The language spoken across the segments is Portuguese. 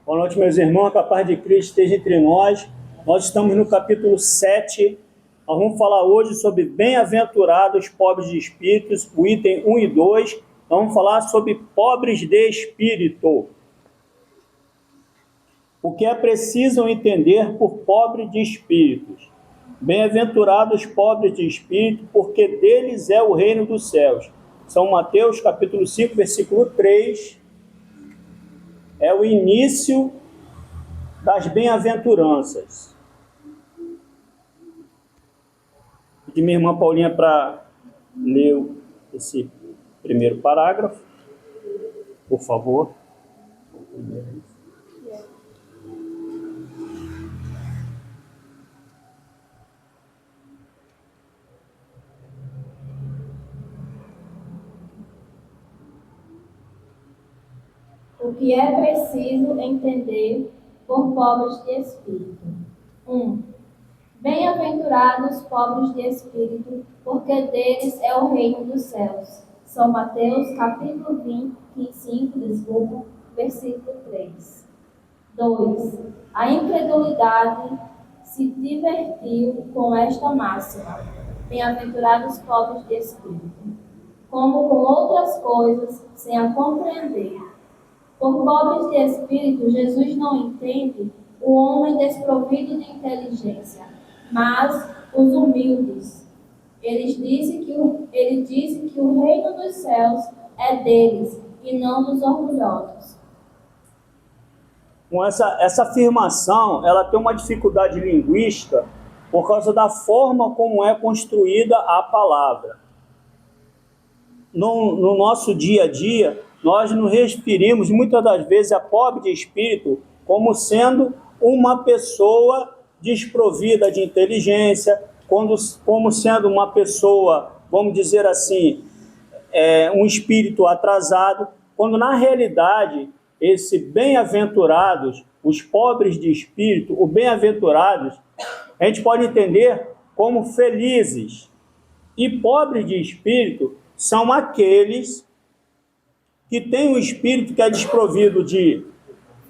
Boa noite, meus irmãos, que a paz de Cristo esteja entre nós. Nós estamos no capítulo 7. Nós vamos falar hoje sobre bem-aventurados pobres de espíritos, o item 1 e 2. Nós vamos falar sobre pobres de espírito. O que é preciso entender por pobre de espíritos? Bem-aventurados pobres de espírito, porque deles é o reino dos céus. São Mateus, capítulo 5, versículo 3. É o início das bem-aventuranças. Pedi minha irmã Paulinha para ler esse primeiro parágrafo, por favor. O que é preciso entender por pobres de espírito. 1. Bem-aventurados pobres de espírito, porque deles é o reino dos céus. São Mateus, capítulo 25, versículo 3. 2. A incredulidade se divertiu com esta máxima. Bem-aventurados pobres de espírito, como com outras coisas, sem a compreender. Por pobres de espírito, Jesus não entende o homem desprovido de inteligência, mas os humildes. Ele disse que o reino dos céus é deles e não dos orgulhosos. Com essa afirmação, ela tem uma dificuldade linguística por causa da forma como é construída a palavra. No nosso dia a dia, nós nos referimos muitas das vezes a pobre de espírito como sendo uma pessoa desprovida de inteligência, como sendo uma pessoa, vamos dizer assim, um espírito atrasado, quando na realidade esse bem-aventurados, os pobres de espírito, o bem-aventurados, a gente pode entender como felizes. E pobres de espírito são aqueles que têm um espírito que é desprovido de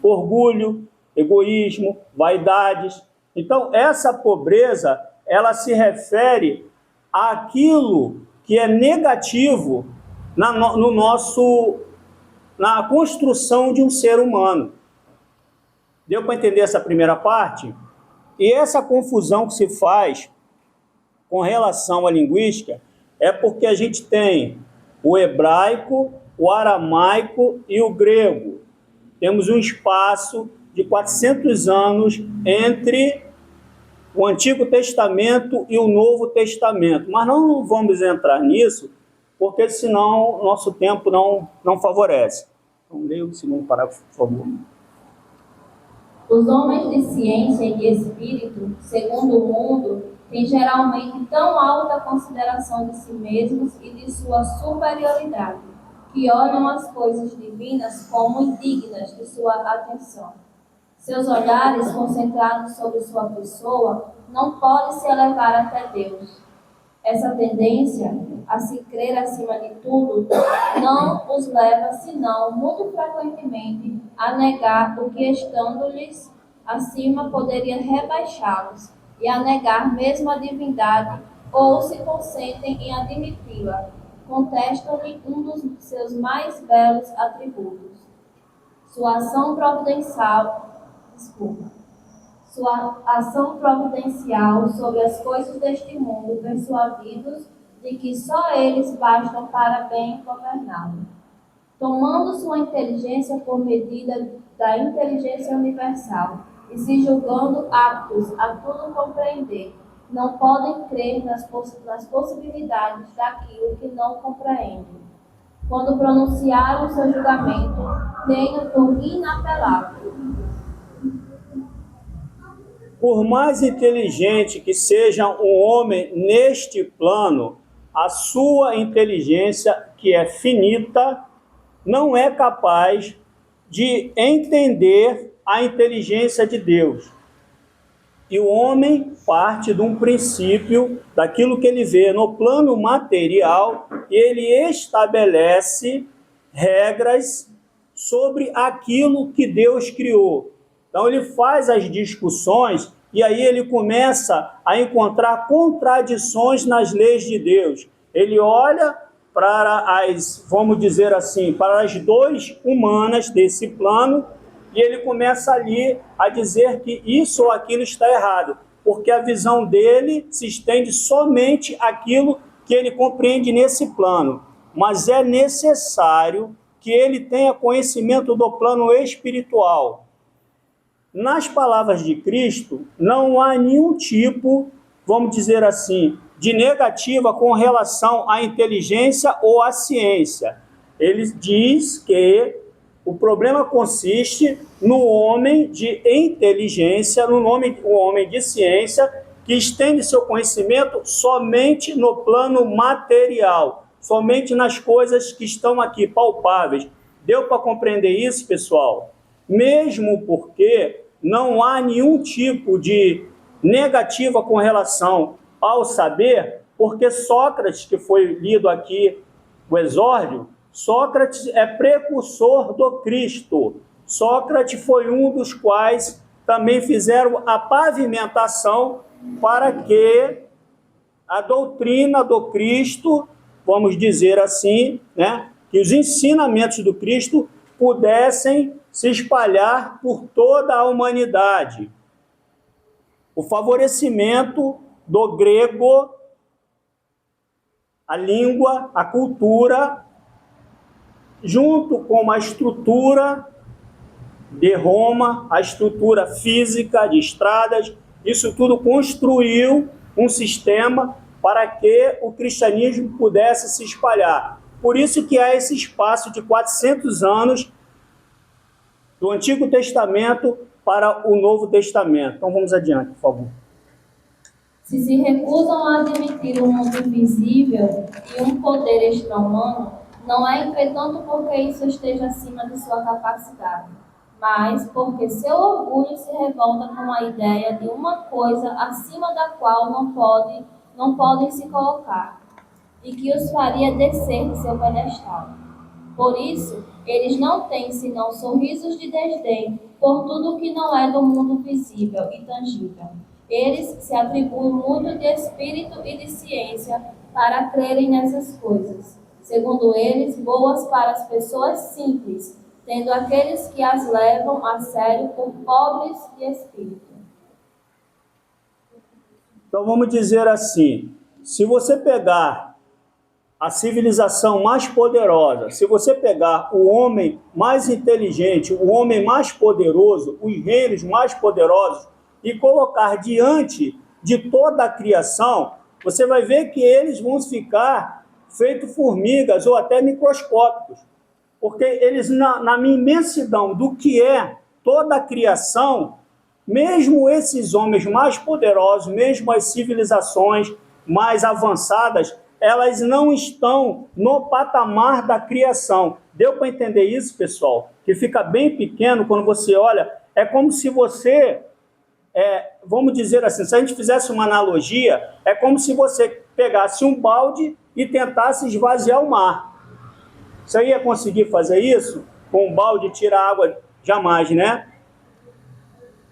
orgulho, egoísmo, vaidades. Então, essa pobreza, ela se refere àquilo que é negativo na construção de um ser humano. Deu para entender essa primeira parte? E essa confusão que se faz com relação à linguística é porque a gente tem o hebraico, o aramaico e o grego. Temos um espaço de 400 anos entre o Antigo Testamento e o Novo Testamento. Mas não vamos entrar nisso, porque senão nosso tempo não favorece. Então, leia o segundo parágrafo, por favor. Os homens de ciência e de espírito, segundo o mundo, têm geralmente tão alta consideração de si mesmos e de sua superioridade, que olham as coisas divinas como indignas de sua atenção. Seus olhares, concentrados sobre sua pessoa, não podem se elevar até Deus. Essa tendência a se crer acima de tudo não os leva, senão, muito frequentemente, a negar o que, estando-lhes acima, poderia rebaixá-los, e a negar mesmo a divindade, ou se consentem em admiti-la, contestam-lhe um dos seus mais belos atributos. Sua ação providencial sobre as coisas deste mundo, persuadidos de que só eles bastam para bem governá-lo. Tomando sua inteligência por medida da inteligência universal e se julgando aptos a tudo compreender, não podem crer nas possibilidades daquilo que não compreendem. Quando pronunciaram seu julgamento, tenham por inapelável. Por mais inteligente que seja um homem neste plano, a sua inteligência, que é finita, não é capaz de entender a inteligência de Deus. E o homem parte de um princípio, daquilo que ele vê no plano material, e ele estabelece regras sobre aquilo que Deus criou. Então ele faz as discussões e aí ele começa a encontrar contradições nas leis de Deus. Ele olha para as, vamos dizer assim, para as dores humanas desse plano e ele começa ali a dizer que isso ou aquilo está errado, porque a visão dele se estende somente àquilo que ele compreende nesse plano. Mas é necessário que ele tenha conhecimento do plano espiritual. Nas palavras de Cristo, não há nenhum tipo, vamos dizer assim, de negativa com relação à inteligência ou à ciência. Ele diz que o problema consiste no homem de inteligência, no homem de ciência, que estende seu conhecimento somente no plano material, somente nas coisas que estão aqui, palpáveis. Deu para compreender isso, pessoal? Mesmo porque não há nenhum tipo de negativa com relação ao saber, porque Sócrates, que foi lido aqui, o exórdio, Sócrates é precursor do Cristo. Sócrates foi um dos quais também fizeram a pavimentação para que a doutrina do Cristo, vamos dizer assim, né, que os ensinamentos do Cristo pudessem se espalhar por toda a humanidade. O favorecimento do grego, a língua, a cultura, junto com a estrutura de Roma, a estrutura física de estradas, isso tudo construiu um sistema para que o cristianismo pudesse se espalhar. Por isso que há esse espaço de 400 anos do Antigo Testamento para o Novo Testamento. Então vamos adiante, por favor. Se recusam a admitir um mundo invisível e um poder extra-humano, não é, entretanto, porque isso esteja acima de sua capacidade, mas porque seu orgulho se revolta com a ideia de uma coisa acima da qual não podem se colocar, e que os faria descer de seu pedestal. Por isso, eles não têm senão sorrisos de desdém por tudo que não é do mundo visível e tangível. Eles se atribuem muito de espírito e de ciência para crerem nessas coisas, segundo eles, boas para as pessoas simples, tendo aqueles que as levam a sério por pobres de espírito. Então vamos dizer assim, se você pegar a civilização mais poderosa, se você pegar o homem mais inteligente, o homem mais poderoso, os reinos mais poderosos, e colocar diante de toda a criação, você vai ver que eles vão ficar feitos formigas ou até microscópicos. Porque eles, na imensidão do que é toda a criação, mesmo esses homens mais poderosos, mesmo as civilizações mais avançadas, elas não estão no patamar da criação. Deu para entender isso, pessoal? Que fica bem pequeno quando você olha. É como se você, vamos dizer assim, se a gente fizesse uma analogia, é como se você pegasse um balde e tentasse esvaziar o mar. Você ia conseguir fazer isso? Com um balde e tirar água? Jamais, né?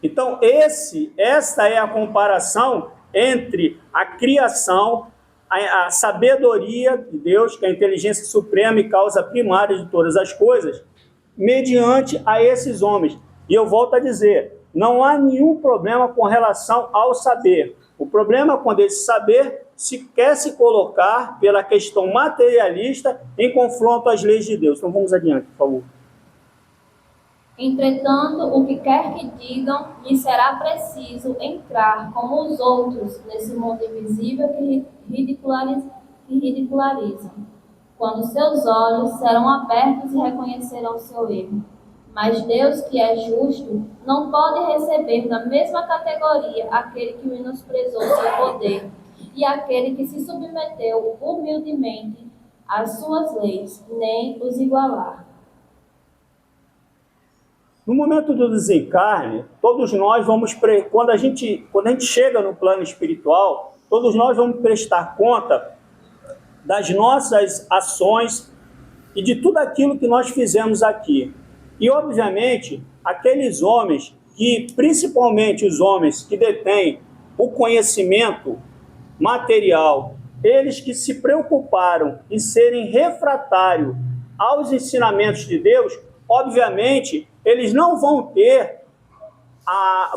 Então, essa é a comparação entre a criação, a sabedoria de Deus, que é a inteligência suprema e causa primária de todas as coisas, mediante a esses homens. E eu volto a dizer, não há nenhum problema com relação ao saber. O problema é quando esse saber se quer se colocar pela questão materialista em confronto às leis de Deus. Então vamos adiante, por favor. Entretanto, o que quer que digam, lhe será preciso entrar, como os outros, nesse mundo invisível que ridicularizam, quando seus olhos serão abertos e reconhecerão o seu erro. Mas Deus, que é justo, não pode receber na mesma categoria aquele que menosprezou seu poder e aquele que se submeteu humildemente às suas leis, nem os igualar. No momento do desencarne, todos nós vamos, quando a gente chega no plano espiritual, todos nós vamos prestar conta das nossas ações e de tudo aquilo que nós fizemos aqui. E, obviamente, aqueles homens que, principalmente os homens que detêm o conhecimento material, eles que se preocuparam em serem refratários aos ensinamentos de Deus, obviamente, eles não vão ter,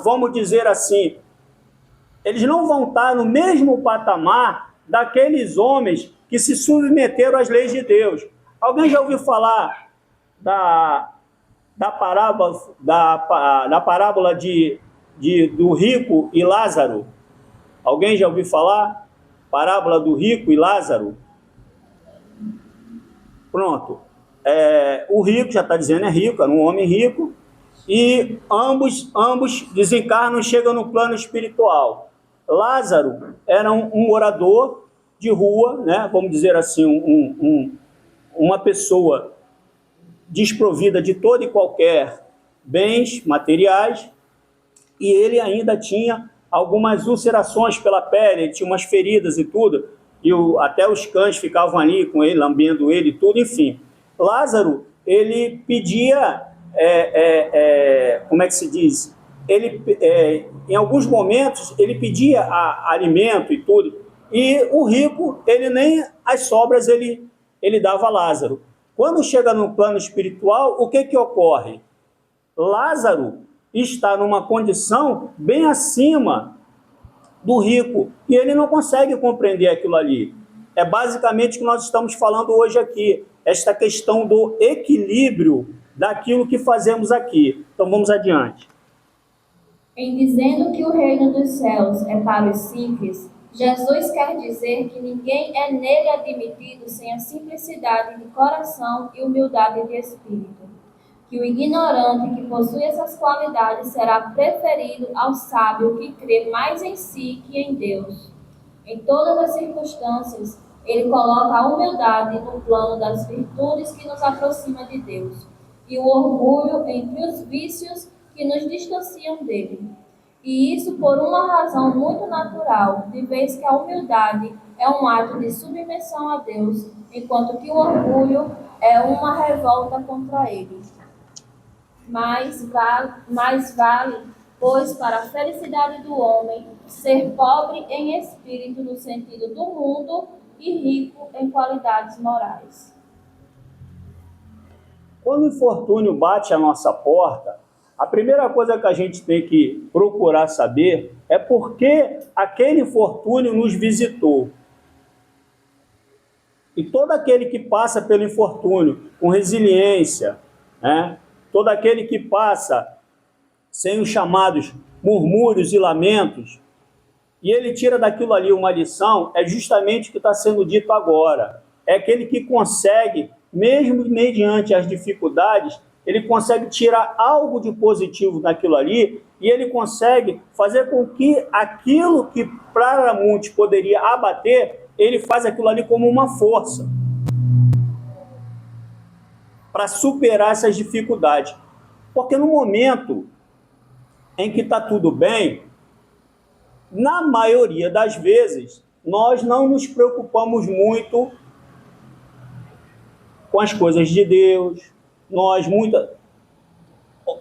vamos dizer assim, eles não vão estar no mesmo patamar daqueles homens que se submeteram às leis de Deus. Alguém já ouviu falar da parábola do rico e Lázaro? Alguém já ouviu falar? Parábola do rico e Lázaro? Pronto. O rico, já está dizendo, é rico, era um homem rico, e ambos desencarnam e chegam no plano espiritual. Lázaro era um morador de rua, né? Vamos dizer assim, uma pessoa desprovida de todo e qualquer bens materiais, e ele ainda tinha algumas ulcerações pela pele, ele tinha umas feridas e tudo, e até os cães ficavam ali com ele, lambendo ele e tudo, enfim. Lázaro, ele pedia, como é que se diz? Em alguns momentos, ele pedia alimento e tudo, e o rico, ele nem as sobras ele dava a Lázaro. Quando chega no plano espiritual, o que ocorre? Lázaro está numa condição bem acima do rico, e ele não consegue compreender aquilo ali. É basicamente o que nós estamos falando hoje aqui, esta questão do equilíbrio daquilo que fazemos aqui. Então vamos adiante. Em dizendo que o reino dos céus é para os simples, Jesus quer dizer que ninguém é nele admitido sem a simplicidade de coração e humildade de espírito. Que o ignorante que possui essas qualidades será preferido ao sábio que crê mais em si que em Deus. Em todas as circunstâncias, ele coloca a humildade no plano das virtudes que nos aproxima de Deus, e o orgulho entre os vícios que nos distanciam dele. E isso por uma razão muito natural, de vez que a humildade é um ato de submissão a Deus, enquanto que o orgulho é uma revolta contra ele. Mais vale, pois, para a felicidade do homem, ser pobre em espírito no sentido do mundo e rico em qualidades morais. Quando o infortúnio bate à nossa porta, a primeira coisa que a gente tem que procurar saber é por que aquele infortúnio nos visitou. E todo aquele que passa pelo infortúnio com resiliência, né? Todo aquele que passa sem os chamados murmúrios e lamentos, e ele tira daquilo ali uma lição, é justamente o que está sendo dito agora. É aquele que consegue, mesmo mediante as dificuldades, ele consegue tirar algo de positivo daquilo ali, e ele consegue fazer com que aquilo que para muitos poderia abater, ele faz aquilo ali como uma força para superar essas dificuldades. Porque no momento em que está tudo bem, na maioria das vezes, nós não nos preocupamos muito com as coisas de Deus.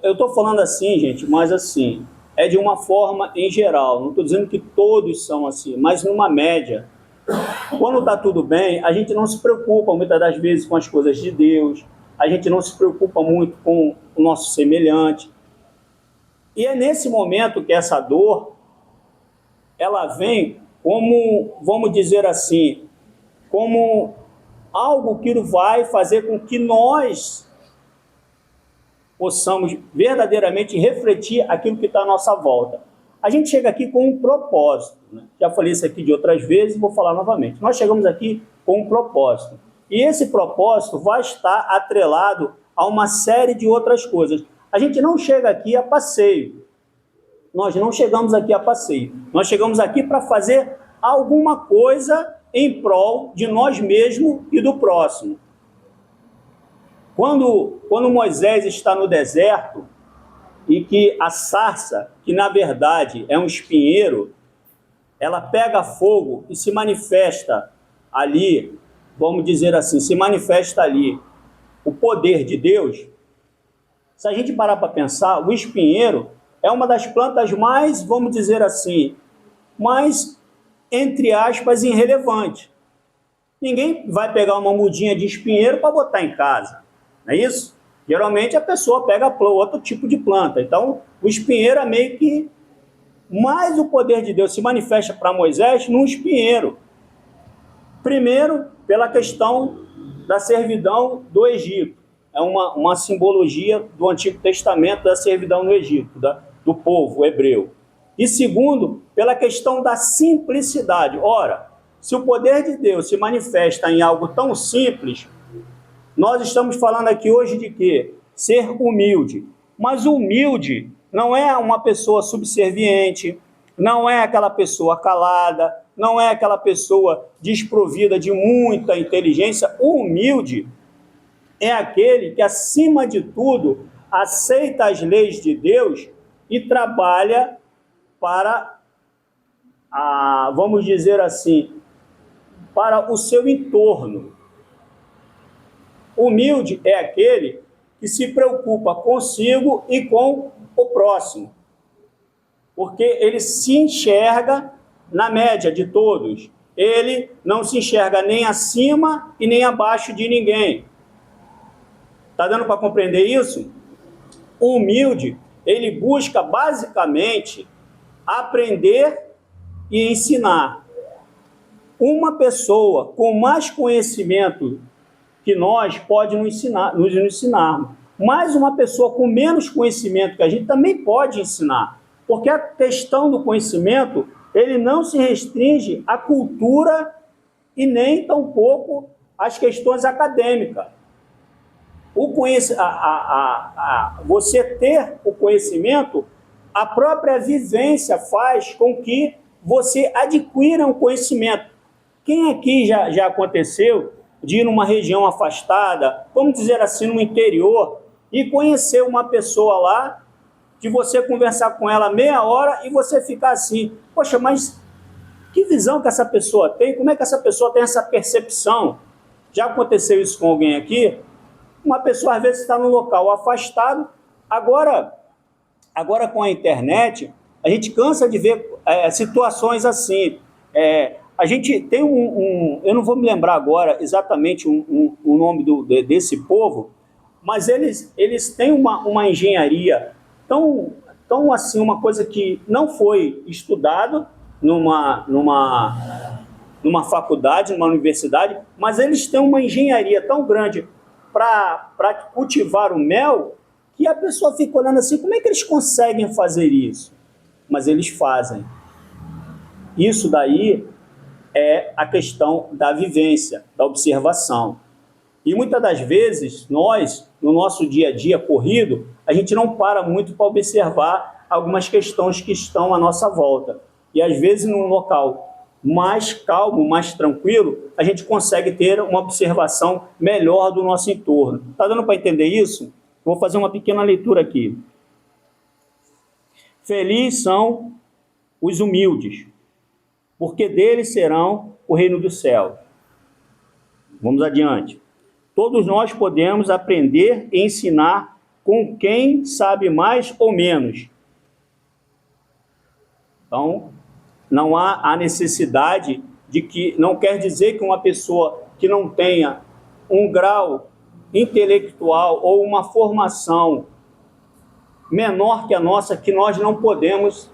Eu estou falando assim, gente, mas assim, é de uma forma em geral. Não estou dizendo que todos são assim, mas numa média. Quando está tudo bem, a gente não se preocupa muitas das vezes com as coisas de Deus, a gente não se preocupa muito com o nosso semelhante. E é nesse momento que essa dor, ela vem como, vamos dizer assim, como algo que vai fazer com que nós possamos verdadeiramente refletir aquilo que está à nossa volta. A gente chega aqui com um propósito, né? Já falei isso aqui de outras vezes e vou falar novamente. Nós chegamos aqui com um propósito. E esse propósito vai estar atrelado a uma série de outras coisas. A gente não chega aqui a passeio. Nós não chegamos aqui a passeio. Nós chegamos aqui para fazer alguma coisa em prol de nós mesmos e do próximo. Quando Moisés está no deserto e que a sarça, que na verdade é um espinheiro, ela pega fogo e se manifesta ali, vamos dizer assim, se manifesta ali o poder de Deus. Se a gente parar para pensar, o espinheiro é uma das plantas mais, vamos dizer assim, mais, entre aspas, irrelevante. Ninguém vai pegar uma mudinha de espinheiro para botar em casa, não é isso? Geralmente a pessoa pega outro tipo de planta. Então, o espinheiro é meio que mais o poder de Deus se manifesta para Moisés no espinheiro. Primeiro, pela questão da servidão do Egito. É uma simbologia do Antigo Testamento da servidão no Egito, do povo hebreu. E segundo, pela questão da simplicidade. Ora, se o poder de Deus se manifesta em algo tão simples, nós estamos falando aqui hoje de quê? Ser humilde. Mas o humilde não é uma pessoa subserviente, não é aquela pessoa calada, não é aquela pessoa desprovida de muita inteligência. O humilde é aquele que, acima de tudo, aceita as leis de Deus e trabalha para, vamos dizer assim, para o seu entorno. Humilde é aquele que se preocupa consigo e com o próximo, porque ele se enxerga na média de todos. Ele não se enxerga nem acima e nem abaixo de ninguém. Está dando para compreender isso? O humilde, ele busca basicamente aprender e ensinar. Uma pessoa com mais conhecimento que nós pode nos ensinar. Mas uma pessoa com menos conhecimento que a gente também pode ensinar. Porque a questão do conhecimento, ele não se restringe à cultura e nem tampouco às questões acadêmicas. Você ter o conhecimento, a própria vivência faz com que você adquira um conhecimento. Quem aqui já aconteceu de ir numa região afastada, vamos dizer assim, no interior, e conhecer uma pessoa lá, de você conversar com ela meia hora e você ficar assim, poxa, mas que visão que essa pessoa tem? Como é que essa pessoa tem essa percepção? Já aconteceu isso com alguém aqui? Uma pessoa às vezes está num local afastado, agora com a internet, a gente cansa de ver situações assim. A gente tem eu não vou me lembrar agora exatamente o nome desse povo, mas eles têm uma engenharia tão assim, uma coisa que não foi estudado numa faculdade, numa universidade, mas eles têm uma engenharia tão grande para cultivar o mel, que a pessoa fica olhando assim, como é que eles conseguem fazer isso? Mas eles fazem. Isso daí é a questão da vivência, da observação. E muitas das vezes, nós, no nosso dia a dia corrido, a gente não para muito para observar algumas questões que estão à nossa volta. E às vezes, num local mais calmo, mais tranquilo, a gente consegue ter uma observação melhor do nosso entorno. Está dando para entender isso? Vou fazer uma pequena leitura aqui. Felizes são os humildes, porque deles serão o reino do céu. Vamos adiante. Todos nós podemos aprender e ensinar com quem sabe mais ou menos. Então, não há a necessidade de que, não quer dizer que uma pessoa que não tenha um grau intelectual ou uma formação menor que a nossa, que nós não podemos,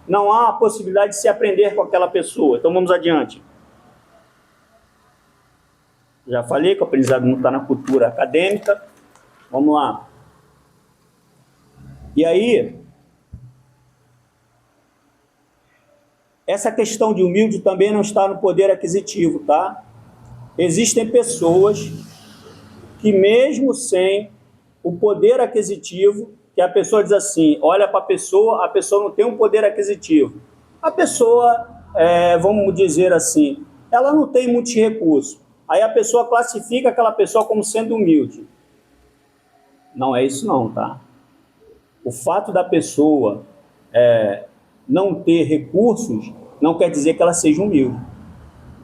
não há a possibilidade de se aprender com aquela pessoa. Então vamos adiante. Já falei que o aprendizado não está na cultura acadêmica. Vamos lá. E aí, essa questão de humilde também não está no poder aquisitivo, tá? Existem pessoas que mesmo sem o poder aquisitivo, que a pessoa diz assim, olha para a pessoa não tem um poder aquisitivo. A pessoa, vamos dizer assim, ela não tem muitos recursos. Aí a pessoa classifica aquela pessoa como sendo humilde. Não é isso não, tá? O fato da pessoa não ter recursos não quer dizer que ela seja humilde.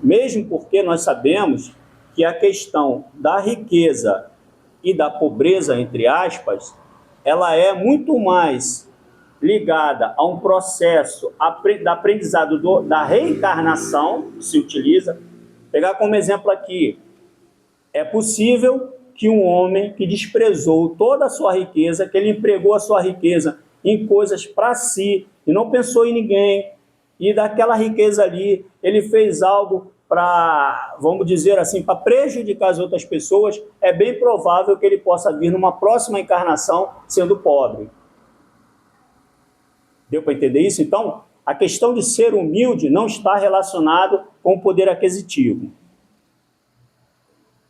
Mesmo porque nós sabemos que a questão da riqueza e da pobreza, entre aspas, ela é muito mais ligada a um processo da aprendizado da reencarnação, que se utiliza. Pegar como exemplo aqui, é possível que um homem que desprezou toda a sua riqueza, que ele empregou a sua riqueza em coisas para si e não pensou em ninguém, e daquela riqueza ali ele fez algo para, vamos dizer assim, para prejudicar as outras pessoas, é bem provável que ele possa vir numa próxima encarnação sendo pobre. Deu para entender isso? Então, a questão de ser humilde não está relacionado com o poder aquisitivo.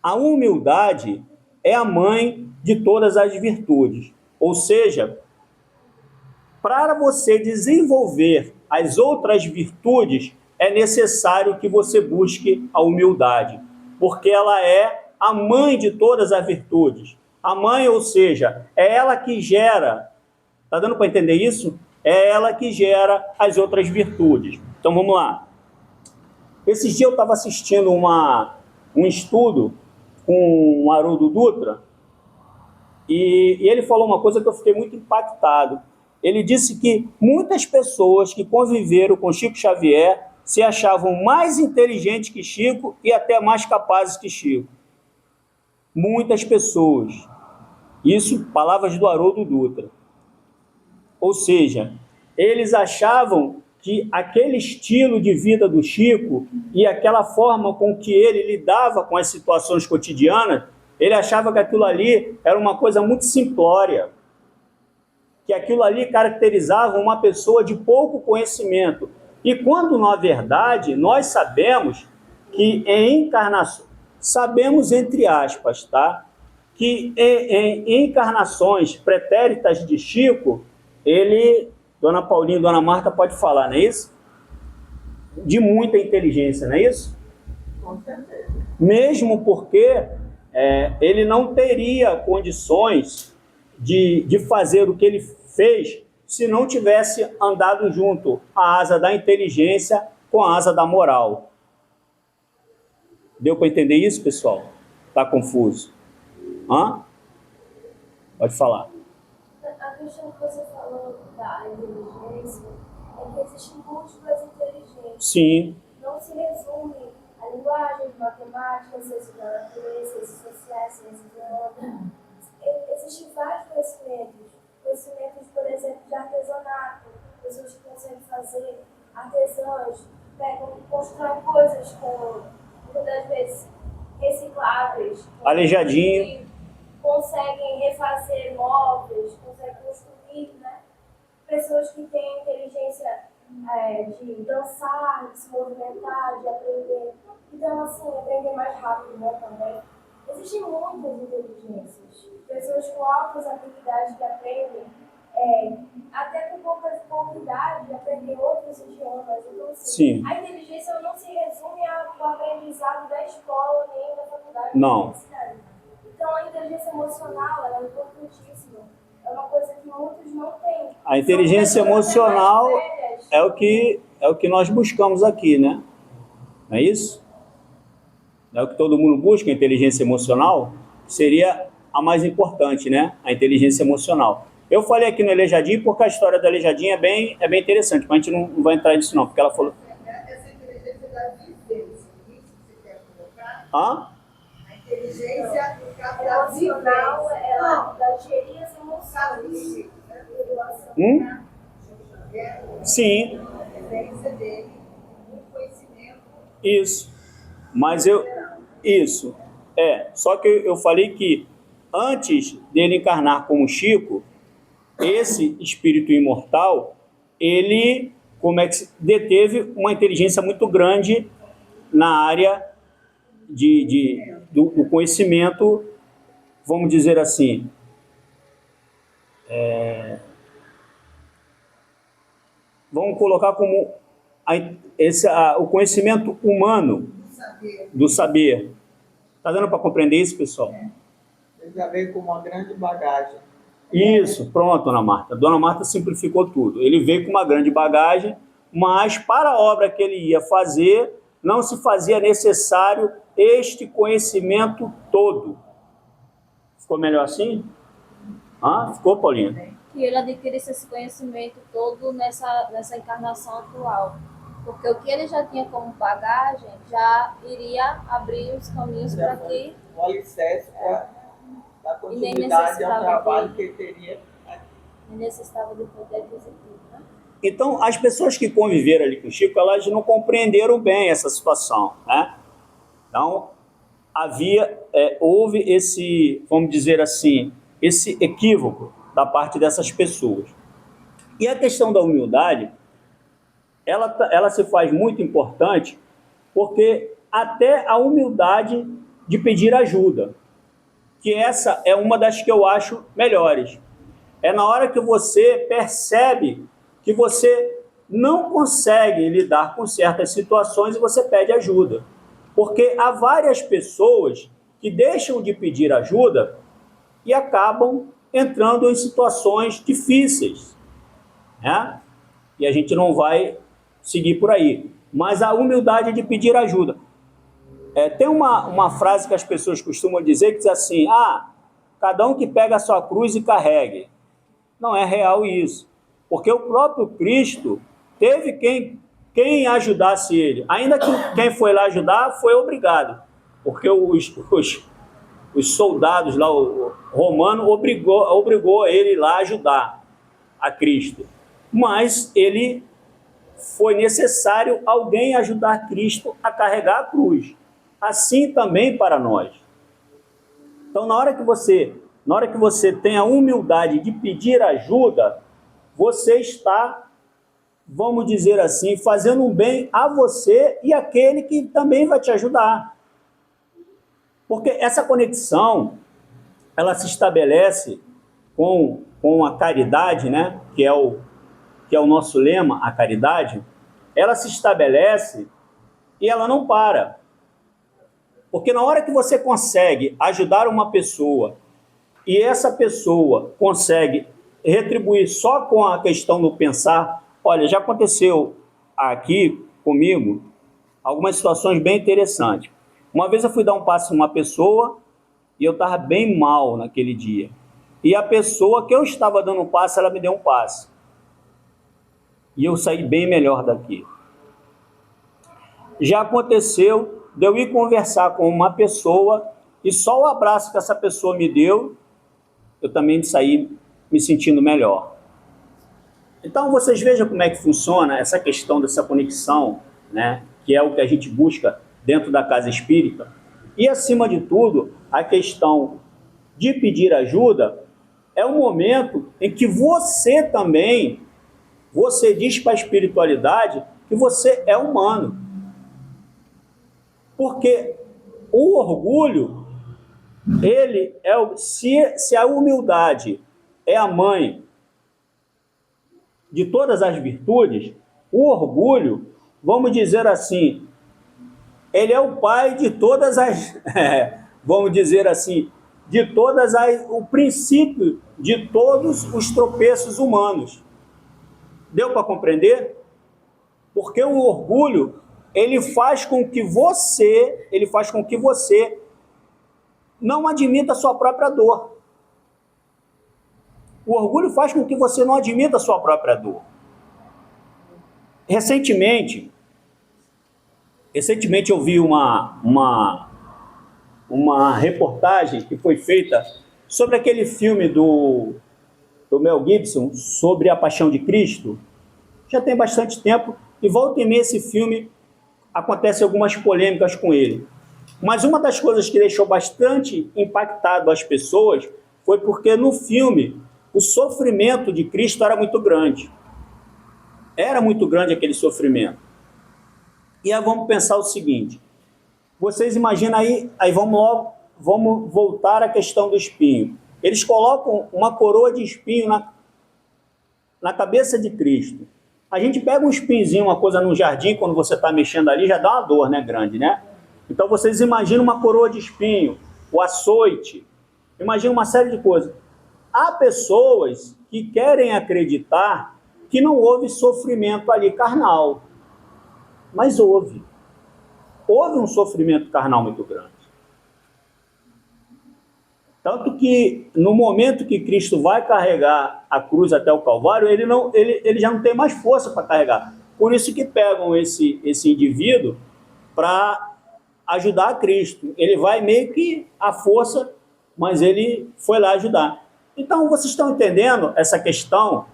A humildade é a mãe de todas as virtudes. Ou seja, para você desenvolver as outras virtudes, é necessário que você busque a humildade, porque ela é a mãe de todas as virtudes. A mãe, ou seja, é ela que gera, está dando para entender isso? É ela que gera as outras virtudes. Então vamos lá. Esses dias eu estava assistindo um estudo com o Haroldo Dutra, e ele falou uma coisa que eu fiquei muito impactado. Ele disse que muitas pessoas que conviveram com Chico Xavier se achavam mais inteligentes que Chico e até mais capazes que Chico. Muitas pessoas. Isso, palavras do Haroldo Dutra. Ou seja, eles achavam que aquele estilo de vida do Chico e aquela forma com que ele lidava com as situações cotidianas, ele achava que aquilo ali era uma coisa muito simplória, que aquilo ali caracterizava uma pessoa de pouco conhecimento. E quando, na verdade, nós sabemos que em encarnação, sabemos entre aspas, tá? Que em encarnações pretéritas de Chico, ele, Dona Paulinha e Dona Marta pode falar, não é isso? De muita inteligência, não é isso? Com certeza. Mesmo porque ele não teria condições de fazer o que ele fez se não tivesse andado junto a asa da inteligência com a asa da moral. Deu para entender isso, pessoal? Está confuso? Hã? Pode falar. A questão que você falou da inteligência é que existem múltiplas inteligências. Sim. Não se resume a linguagem, matemática, ciências da natureza, ciências sociais, ciências humanas. Existem vários conhecimentos. Conhecimentos, por exemplo, de artesanato. Pessoas que conseguem fazer artesãos, constroem coisas com, muitas das vezes, recicláveis. Aleijadinho. Conseguem refazer móveis, conseguem construir, né? Pessoas que têm inteligência de dançar, de se movimentar, de aprender. Então, assim, aprender mais rápido, né, também. Existem muitas inteligências. Pessoas com altas habilidades que aprendem, até com pouca idade, aprendem outros idiomas. Então, assim, Sim. a inteligência não se resume ao aprendizado da escola nem da faculdade. Não. Da universidade. Então, a inteligência emocional ela é importantíssima. É uma coisa que muitos não têm. A inteligência emocional é o que nós buscamos aqui, né? Não é isso? É o que todo mundo busca, a inteligência emocional, seria a mais importante, né? A inteligência emocional. Eu falei aqui no Aleijadinho porque a história da Aleijadinho é bem interessante, mas a gente não vai entrar nisso não, porque ela falou... Essa inteligência da vivência, isso que você quer colocar? Hã? A inteligência emocional é da gerir as emoções. Sim. A vivência dele, o conhecimento. Isso. Mas isso. Só que eu falei que antes dele encarnar como Chico, esse espírito imortal, ele deteve uma inteligência muito grande na área do conhecimento, vamos dizer assim, vamos colocar como o conhecimento humano do saber. Está dando para compreender isso, pessoal? Ele já veio com uma grande bagagem. Isso, pronto, Dona Marta. Dona Marta simplificou tudo. Ele veio com uma grande bagagem, mas para a obra que ele ia fazer, não se fazia necessário este conhecimento todo. Ficou melhor assim? Ficou, Paulinha? Que ele adquirisse esse conhecimento todo nessa encarnação atual. Porque o que ele já tinha como bagagem já iria abrir os caminhos para que... O alicerce para dar E nem continuidade ao necessitava trabalho de- que ele teria. necessitava do poder aquisitivo, né? Então, as pessoas que conviveram ali com o Chico, elas não compreenderam bem essa situação, né? Então, houve esse, vamos dizer assim, esse equívoco da parte dessas pessoas. E a questão da humildade, ela se faz muito importante porque até a humildade de pedir ajuda, que essa é uma das que eu acho melhores. É na hora que você percebe que você não consegue lidar com certas situações e você pede ajuda. Porque há várias pessoas que deixam de pedir ajuda e acabam entrando em situações difíceis, né? E a gente não vai seguir por aí. Mas a humildade de pedir ajuda. Tem uma frase que as pessoas costumam dizer que diz assim, cada um que pega a sua cruz e carregue. Não é real isso. Porque o próprio Cristo teve quem ajudasse ele. Ainda que quem foi lá ajudar foi obrigado. Porque os soldados lá, o romano, obrigou ele lá a ajudar a Cristo. Mas foi necessário alguém ajudar Cristo a carregar a cruz. Assim também para nós. Então, na hora que você tem a humildade de pedir ajuda, você está, vamos dizer assim, fazendo um bem a você e àquele que também vai te ajudar. Porque essa conexão, ela se estabelece com a caridade, né? que é o nosso lema, a caridade. Ela se estabelece e ela não para. Porque na hora que você consegue ajudar uma pessoa e essa pessoa consegue retribuir só com a questão do pensar, olha, já aconteceu aqui comigo algumas situações bem interessantes. Uma vez eu fui dar um passe numa pessoa e eu estava bem mal naquele dia. E a pessoa que eu estava dando um passe, ela me deu um passe. E eu saí bem melhor daqui. Já aconteceu de eu ir conversar com uma pessoa e só o abraço que essa pessoa me deu, eu também saí me sentindo melhor. Então, vocês vejam como é que funciona essa questão dessa conexão, né? Que é o que a gente busca dentro da casa espírita. E, acima de tudo, a questão de pedir ajuda é o momento em que você também, você diz para a espiritualidade que você é humano. Porque o orgulho, ele se a humildade é a mãe de todas as virtudes, o orgulho, vamos dizer assim, ele é o pai de todas as, vamos dizer assim, o princípio de todos os tropeços humanos. Deu para compreender? Porque o orgulho, ele faz com que você não admita a sua própria dor. O orgulho faz com que você não admita a sua própria dor. Recentemente eu vi uma reportagem que foi feita sobre aquele filme do Mel Gibson, sobre a Paixão de Cristo. Já tem bastante tempo, e volta e meia esse filme acontece algumas polêmicas com ele. Mas uma das coisas que deixou bastante impactado as pessoas foi porque no filme o sofrimento de Cristo era muito grande. Era muito grande aquele sofrimento. E aí vamos pensar o seguinte, vocês imaginam aí vamos voltar à questão do espinho. Eles colocam uma coroa de espinho na cabeça de Cristo. A gente pega um espinhozinho, uma coisa no jardim, quando você está mexendo ali, já dá uma dor, né, grande, né? Então vocês imaginam uma coroa de espinho, o açoite, imaginam uma série de coisas. Há pessoas que querem acreditar que não houve sofrimento ali carnal, mas houve. Houve um sofrimento carnal muito grande. Tanto que no momento que Cristo vai carregar a cruz até o Calvário, ele já não tem mais força para carregar. Por isso que pegam esse indivíduo para ajudar a Cristo. Ele vai meio que à força, mas ele foi lá ajudar. Então, vocês estão entendendo essa questão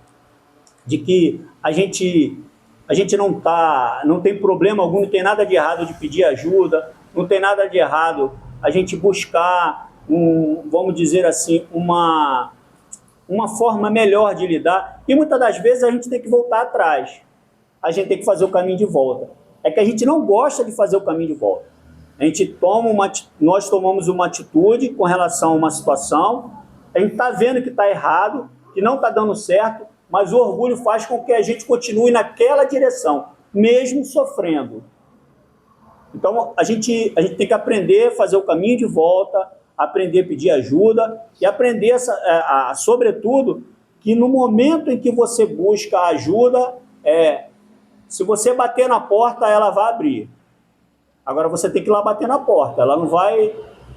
de que a gente não tem problema algum, não tem nada de errado de pedir ajuda, não tem nada de errado a gente buscar, vamos dizer assim, uma forma melhor de lidar. E muitas das vezes a gente tem que voltar atrás, a gente tem que fazer o caminho de volta. É que a gente não gosta de fazer o caminho de volta. Nós tomamos uma atitude com relação a uma situação, a gente está vendo que está errado, que não está dando certo, mas o orgulho faz com que a gente continue naquela direção, mesmo sofrendo. Então, a gente tem que aprender a fazer o caminho de volta, aprender a pedir ajuda e aprender, sobretudo, que no momento em que você busca ajuda, se você bater na porta, ela vai abrir. Agora, você tem que ir lá bater na porta. Ela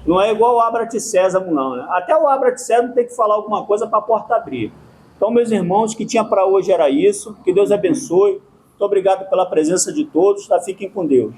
não é igual o Abra-te Sésamo, não. Né? Até o Abra-te Sésamo tem que falar alguma coisa para a porta abrir. Então, meus irmãos, o que tinha para hoje era isso. Que Deus abençoe. Muito obrigado pela presença de todos. Fiquem com Deus.